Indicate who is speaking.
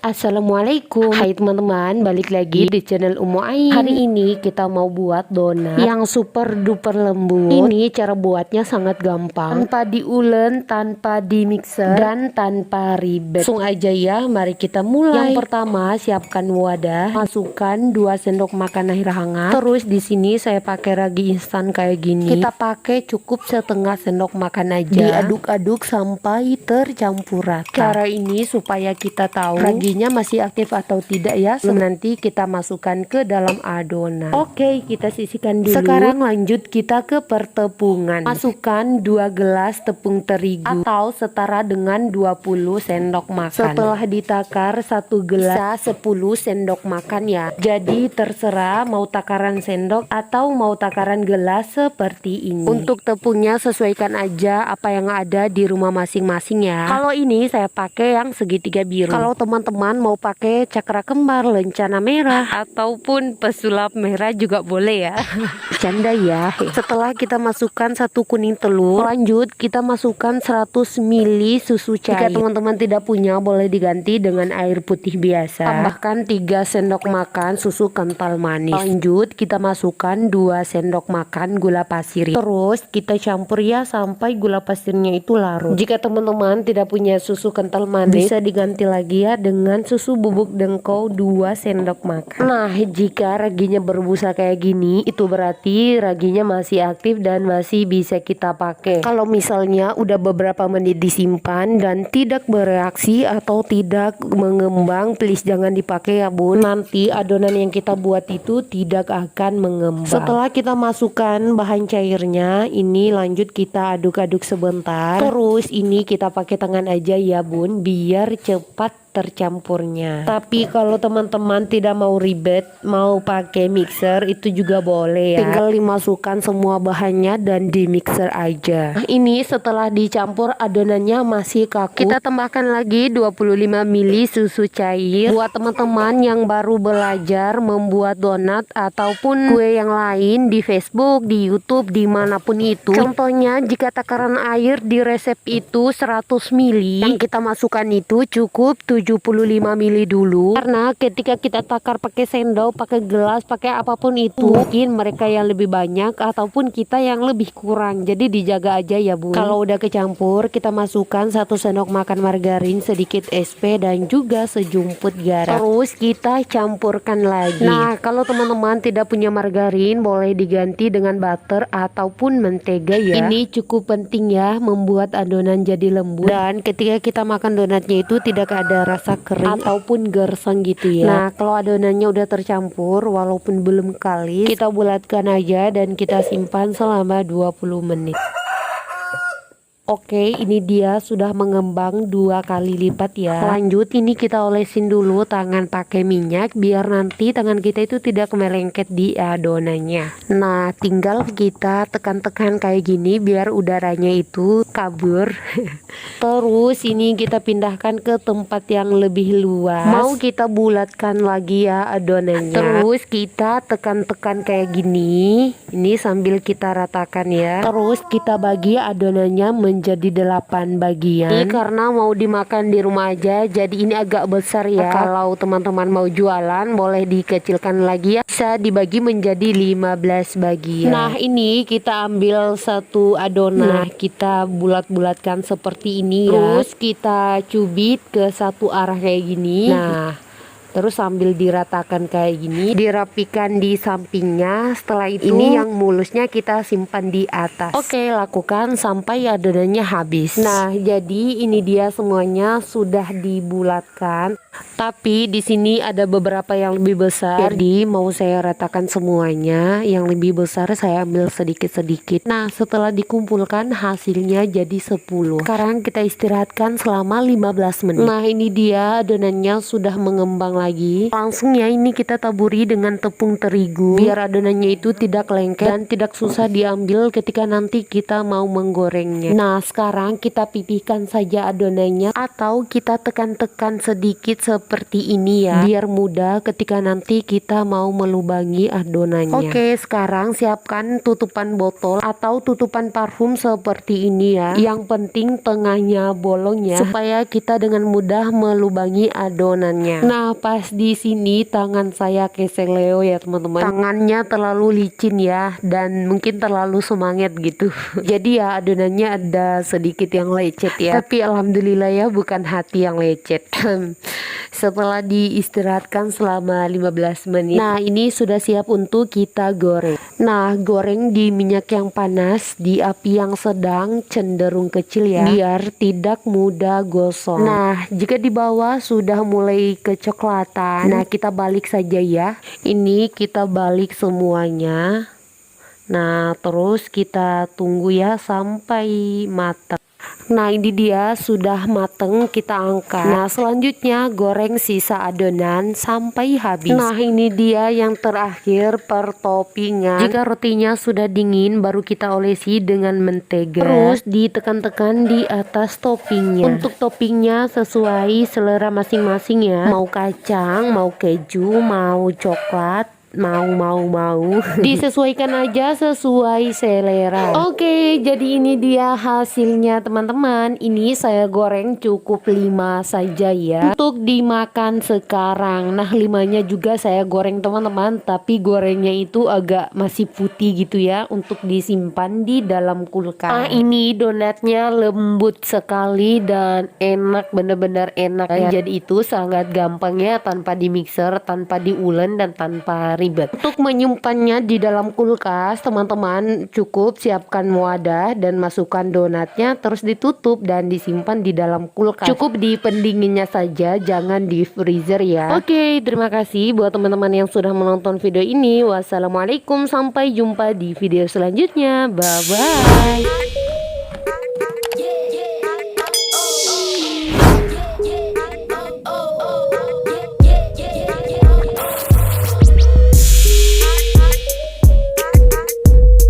Speaker 1: Assalamualaikum. Hai teman-teman, balik lagi di channel Umu Ain. Hari ini kita mau buat donat yang super duper lembut. Ini cara buatnya sangat gampang, tanpa diulen, tanpa di mixer, dan tanpa ribet. Langsung aja ya, mari kita mulai. Yang pertama, siapkan wadah, masukkan 2 sendok makan air hangat. Terus di sini saya pakai ragi instan kayak gini. Kita pakai cukup setengah sendok makan aja. Diaduk-aduk sampai tercampur rata. Cara ini supaya kita tahu raginya masih aktif atau tidak ya. Nanti kita masukkan ke dalam adonan. Oke, kita sisihkan dulu. Sekarang lanjut kita ke pertepungan. Masukkan 2 gelas tepung terigu atau setara dengan 20 sendok makan. Setelah ditakar 1 gelas 10 sendok makan ya. Jadi terserah mau takaran sendok atau mau takaran gelas seperti ini. Untuk tepungnya sesuaikan aja apa yang ada di rumah masing-masing ya. Kalau ini saya pakai yang segitiga biru. Kalau teman-teman mau pakai cakra kembar, lencana merah, ataupun pesulap merah juga boleh ya. Bercanda ya. Setelah kita masukkan 1 kuning telur, lanjut kita masukkan 100 ml susu cair. Jika teman-teman tidak punya, boleh diganti dengan air putih biasa. Tambahkan 3 sendok makan susu kental manis. Lanjut kita masukkan 2 sendok makan gula pasir. Terus kita campur ya sampai gula pasirnya itu larut. Jika teman-teman tidak punya susu kental manis, bisa diganti lagi ya dengan susu bubuk dengkau 2 sendok makan. Nah, jika raginya berbusa kayak gini, itu berarti raginya masih aktif dan masih bisa kita pakai. Kalau misalnya udah beberapa menit disimpan dan tidak bereaksi atau tidak mengembang, please jangan dipakai ya bun. Nanti adonan yang kita buat itu tidak akan mengembang. Setelah kita masukkan bahan cairnya, ini lanjut kita aduk-aduk sebentar. Terus ini kita pakai tangan aja ya bun, biar cepat tercampurnya. Tapi kalau teman-teman tidak mau ribet, mau pakai mixer, itu juga boleh ya. Tinggal dimasukkan semua bahannya dan di mixer aja. Nah, ini setelah dicampur adonannya masih kaku, kita tambahkan lagi 25 ml susu cair. Buat teman-teman yang baru belajar membuat donat ataupun kue yang lain di Facebook, di YouTube, dimanapun itu. Contohnya jika takaran air di resep itu 100 ml, yang kita masukkan itu cukup 75 ml dulu, karena ketika kita takar pakai sendok, pakai gelas, pakai apapun itu, mungkin mereka yang lebih banyak ataupun kita yang lebih kurang, jadi dijaga aja ya bu. Kalau udah kecampur, kita masukkan 1 sendok makan margarin, sedikit SP, dan juga sejumput garam. Terus kita campurkan lagi. Nah, kalau teman-teman tidak punya margarin, boleh diganti dengan butter ataupun mentega ya. Ini cukup penting ya, membuat adonan jadi lembut, dan ketika kita makan donatnya itu tidak ada rasa kering ataupun gersang gitu ya. Nah, kalau adonannya udah tercampur walaupun belum kalis, kita bulatkan aja dan kita simpan selama 20 menit. Oke, ini dia sudah mengembang 2 kali lipat ya. Lanjut ini kita olesin dulu tangan pakai minyak biar nanti tangan kita itu tidak melengket di adonannya. Nah, tinggal kita tekan-tekan kayak gini biar udaranya itu kabur. Terus ini kita pindahkan ke tempat yang lebih luas. Mau kita bulatkan lagi ya adonannya. Terus kita tekan-tekan kayak gini. Ini sambil kita ratakan ya. Terus kita bagi adonannya menjadi 8 bagian. Ini karena mau dimakan di rumah aja, jadi ini agak besar ya. Kalau teman-teman mau jualan, boleh dikecilkan lagi ya. Bisa dibagi menjadi 15 bagian. Nah, ini kita ambil 1 adonan. Nah, kita bulat-bulatkan seperti ini ya. Terus kita cubit ke satu arah kayak gini. Nah, terus sambil diratakan kayak gini, dirapikan di sampingnya. Setelah itu ini yang mulusnya kita simpan di atas. Oke, lakukan sampai adonannya habis. Nah, jadi ini dia semuanya sudah dibulatkan. Tapi di sini ada beberapa yang lebih besar, jadi mau saya ratakan semuanya. Yang lebih besar saya ambil sedikit-sedikit. Nah, setelah dikumpulkan hasilnya jadi 10. Sekarang kita istirahatkan selama 15 menit. Nah, ini dia adonannya sudah mengembang lagi. Langsung ya ini kita taburi dengan tepung terigu biar adonannya itu tidak lengket dan tidak susah diambil ketika nanti kita mau menggorengnya. Nah sekarang kita pipihkan saja adonannya atau kita tekan-tekan sedikit seperti ini ya, biar mudah ketika nanti kita mau melubangi adonannya. Oke, sekarang siapkan tutupan botol atau tutupan parfum seperti ini ya. Yang penting tengahnya bolong ya, supaya kita dengan mudah melubangi adonannya. Nah pas di sini tangan saya keseleo ya teman-teman, tangannya terlalu licin ya dan mungkin terlalu semangat gitu. Jadi ya adonannya ada sedikit yang lecet ya, tapi alhamdulillah ya bukan hati yang lecet. Setelah diistirahatkan selama 15 menit, nah ini sudah siap untuk kita goreng. Nah goreng di minyak yang panas di api yang sedang cenderung kecil ya, biar tidak mudah gosong. Nah jika di bawah sudah mulai kecoklatan, nah kita balik saja ya. Ini kita balik semuanya. Nah terus kita tunggu ya sampai matang. Nah ini dia sudah mateng, kita angkat. Nah selanjutnya goreng sisa adonan sampai habis. Nah ini dia yang terakhir pertoppingan. Jika rotinya sudah dingin baru kita olesi dengan mentega. Terus ditekan-tekan di atas toppingnya. Untuk toppingnya sesuai selera masing-masing ya. Mau kacang, mau keju, mau coklat, mau disesuaikan aja sesuai selera. Oke, jadi ini dia hasilnya teman-teman. Ini saya goreng cukup 5 saja ya untuk dimakan sekarang. Nah 5-nya juga saya goreng teman-teman, tapi gorengnya itu agak masih putih gitu ya, untuk disimpan di dalam kulkas. Nah ini donatnya lembut sekali dan enak, bener-bener enak ya. Jadi itu sangat gampang ya, tanpa di mixer, tanpa diulen dan tanpa ribet. Untuk menyimpannya di dalam kulkas teman-teman cukup siapkan wadah dan masukkan donatnya, terus ditutup dan disimpan di dalam kulkas. Cukup di pendinginnya saja, jangan di freezer ya. Oke, terima kasih buat teman-teman yang sudah menonton video ini. Wassalamualaikum, sampai jumpa di video selanjutnya. Bye bye.